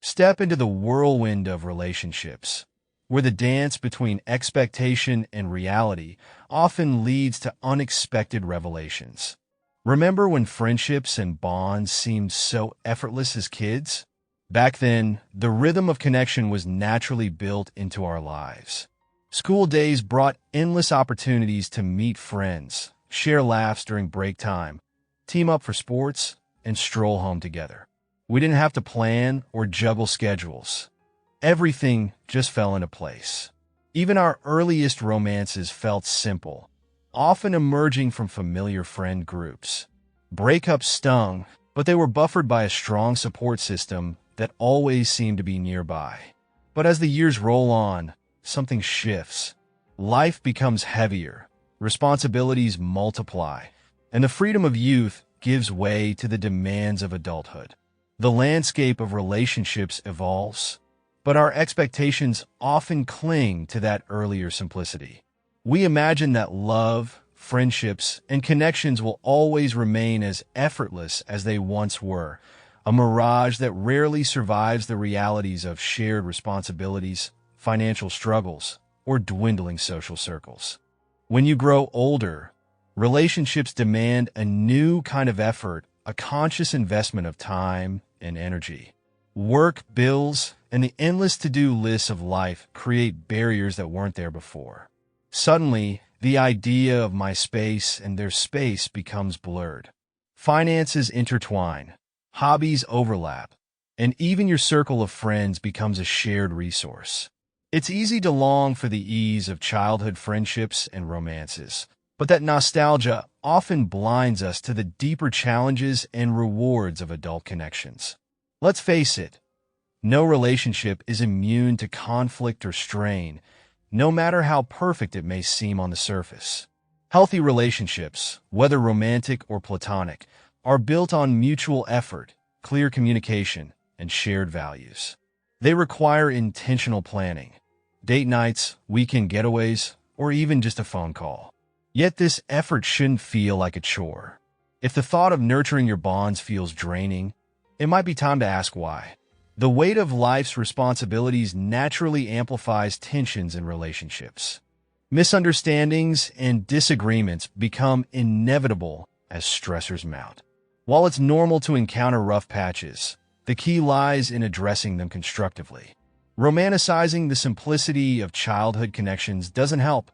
Step into the whirlwind of relationships, where the dance between expectation and reality often leads to unexpected revelations. Remember when friendships and bonds seemed so effortless as kids? Back then, the rhythm of connection was naturally built into our lives. School days brought endless opportunities to meet friends, share laughs during break time, team up for sports, and stroll home together. We didn't have to plan or juggle schedules. Everything just fell into place. Even our earliest romances felt simple, often emerging from familiar friend groups. Breakups stung, but they were buffered by a strong support system that always seemed to be nearby. But as the years roll on, something shifts. Life becomes heavier, responsibilities multiply, and the freedom of youth gives way to the demands of adulthood. The landscape of relationships evolves, but our expectations often cling to that earlier simplicity. We imagine that love, friendships, and connections will always remain as effortless as they once were, a mirage that rarely survives the realities of shared responsibilities, financial struggles, or dwindling social circles. When you grow older, relationships demand a new kind of effort, a conscious investment of time and energy. Work, bills, and the endless to-do lists of life create barriers that weren't there before. Suddenly, the idea of my space and their space becomes blurred. Finances intertwine, hobbies overlap, and even your circle of friends becomes a shared resource. It's easy to long for the ease of childhood friendships and romances, but that nostalgia often blinds us to the deeper challenges and rewards of adult connections. Let's face it, no relationship is immune to conflict or strain, no matter how perfect it may seem on the surface. Healthy relationships, whether romantic or platonic, are built on mutual effort, clear communication, and shared values. They require intentional planning, date nights, weekend getaways, or even just a phone call. Yet this effort shouldn't feel like a chore. If the thought of nurturing your bonds feels draining, it might be time to ask why. The weight of life's responsibilities naturally amplifies tensions in relationships. Misunderstandings and disagreements become inevitable as stressors mount. While it's normal to encounter rough patches, the key lies in addressing them constructively. Romanticizing the simplicity of childhood connections doesn't help.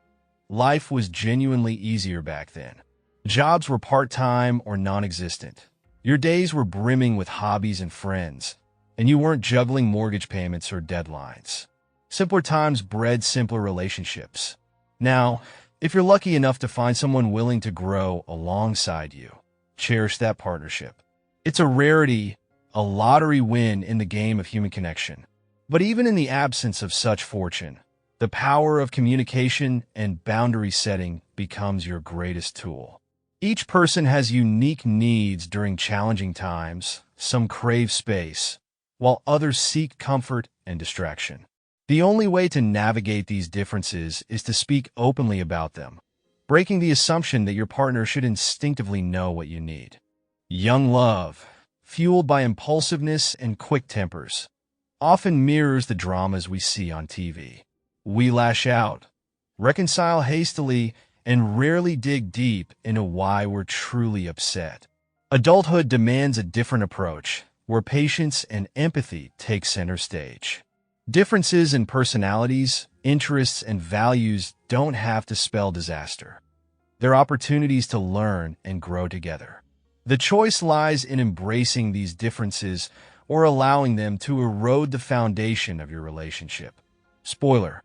Life was genuinely easier back then. Jobs were part-time or non-existent. Your days were brimming with hobbies and friends, and you weren't juggling mortgage payments or deadlines. Simpler times bred simpler relationships. Now, if you're lucky enough to find someone willing to grow alongside you, cherish that partnership. It's a rarity, a lottery win in the game of human connection. But even in the absence of such fortune, the power of communication and boundary setting becomes your greatest tool. Each person has unique needs during challenging times. Some crave space, while others seek comfort and distraction. The only way to navigate these differences is to speak openly about them, breaking the assumption that your partner should instinctively know what you need. Young love, fueled by impulsiveness and quick tempers, often mirrors the dramas we see on TV. We lash out, reconcile hastily, and rarely dig deep into why we're truly upset. Adulthood demands a different approach, where patience and empathy take center stage. Differences in personalities, interests, and values don't have to spell disaster. They're opportunities to learn and grow together. The choice lies in embracing these differences or allowing them to erode the foundation of your relationship. Spoiler: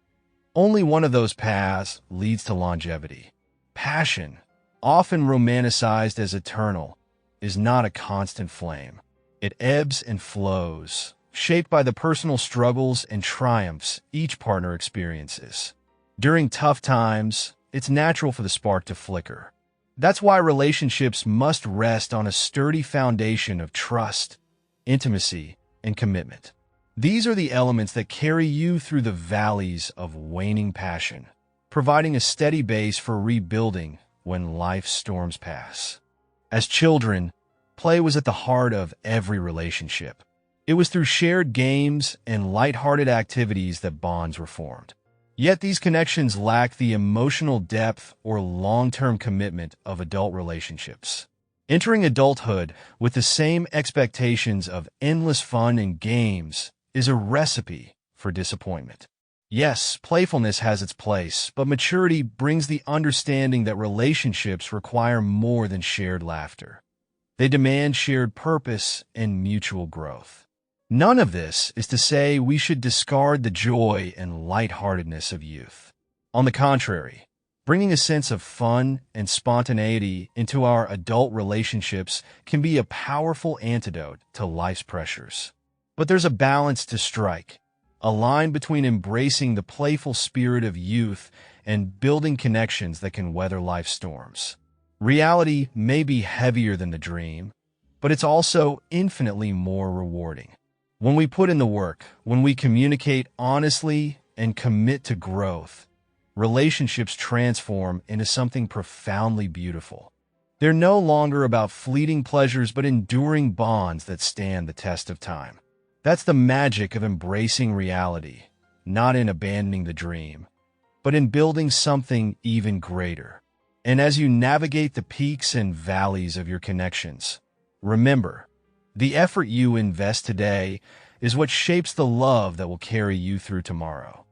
only one of those paths leads to longevity. Passion, often romanticized as eternal, is not a constant flame. It ebbs and flows, shaped by the personal struggles and triumphs each partner experiences. During tough times, it's natural for the spark to flicker. That's why relationships must rest on a sturdy foundation of trust, intimacy, and commitment. These are the elements that carry you through the valleys of waning passion, providing a steady base for rebuilding when life's storms pass. As children, play was at the heart of every relationship. It was through shared games and lighthearted activities that bonds were formed. Yet these connections lack the emotional depth or long-term commitment of adult relationships. Entering adulthood with the same expectations of endless fun and games is a recipe for disappointment. Yes, playfulness has its place, but maturity brings the understanding that relationships require more than shared laughter. They demand shared purpose and mutual growth. None of this is to say we should discard the joy and lightheartedness of youth. On the contrary, bringing a sense of fun and spontaneity into our adult relationships can be a powerful antidote to life's pressures. But there's a balance to strike, a line between embracing the playful spirit of youth and building connections that can weather life's storms. Reality may be heavier than the dream, but it's also infinitely more rewarding. When we put in the work, when we communicate honestly and commit to growth, relationships transform into something profoundly beautiful. They're no longer about fleeting pleasures but enduring bonds that stand the test of time. That's the magic of embracing reality, not in abandoning the dream, but in building something even greater. And as you navigate the peaks and valleys of your connections, remember, the effort you invest today is what shapes the love that will carry you through tomorrow.